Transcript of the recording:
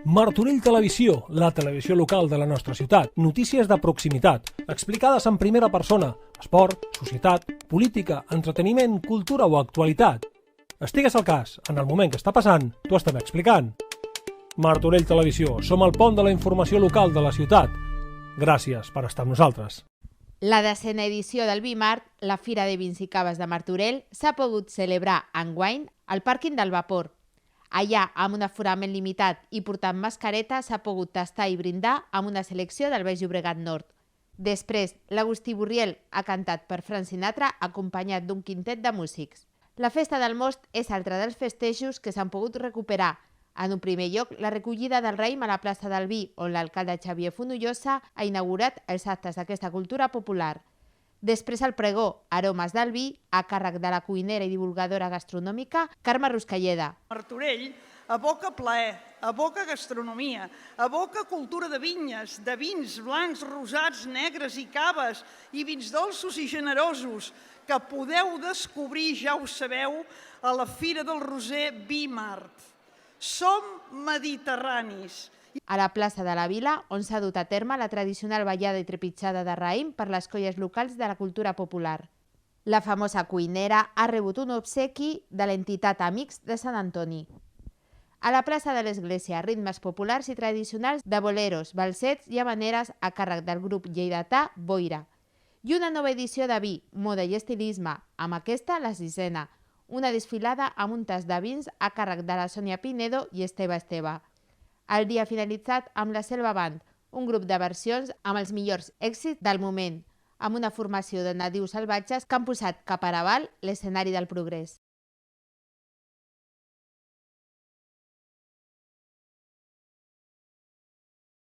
Martorell Televisió, la televisió local de la nostra ciutat. Notícies de proximitat, explicades en primera persona. Esport, societat, política, entreteniment, cultura o actualitat. Estigues al cas, en el moment que està passant, t'ho estem explicant. Martorell Televisió, som el pont de la informació local de la ciutat. Gràcies per estar amb nosaltres. La 10a edició del Bimart, la Fira de Vins i Caves de Martorell, s'ha pogut celebrar enguany al pàrquing del Vapor. Allà, amb un aforament limitat i portant mascareta, s'ha pogut tastar i brindar amb una selecció del Baix Llobregat Nord. Després, l'Agustí Burriel ha cantat per Frank Sinatra acompanyat d'un quintet de músics. La Festa del Most és altre dels festejos que s'han pogut recuperar. En un primer lloc, la recollida del raïm a la plaça del Vi, on l'alcalde Xavier Fonollosa ha inaugurat els actes d'aquesta cultura popular. Després el pregó Aromes del Vi, a càrrec de la cuinera i divulgadora gastronòmica Carme Ruscalleda. Martorell aboca plaer, aboca gastronomia, aboca cultura de vinyes, de vins blancs, rosats, negres i caves, i vins dolços i generosos, que podeu descobrir, ja ho sabeu, a la Fira del Roser Bimart. Som mediterranis. A la plaça de la Vila, on s'ha dut a terme la tradicional ballada i trepitjada de raïm per les colles locals de la cultura popular. La famosa cuinera ha rebut un obsequi de l'entitat Amics de Sant Antoni. A la plaça de l'Església, ritmes populars i tradicionals de boleros, balsets i havaneres a càrrec del grup lleidatà Boira. I una nova edició de vi, moda i estilisme, amb aquesta la 6a, una desfilada amb un tas de vins a càrrec de la Sònia Pinedo i Esteve. El dia finalitzat amb la Selva Band, un grup de versions amb els millors èxits del moment, amb una formació de nadius salvatges que han posat cap a avall l'escenari del progrés.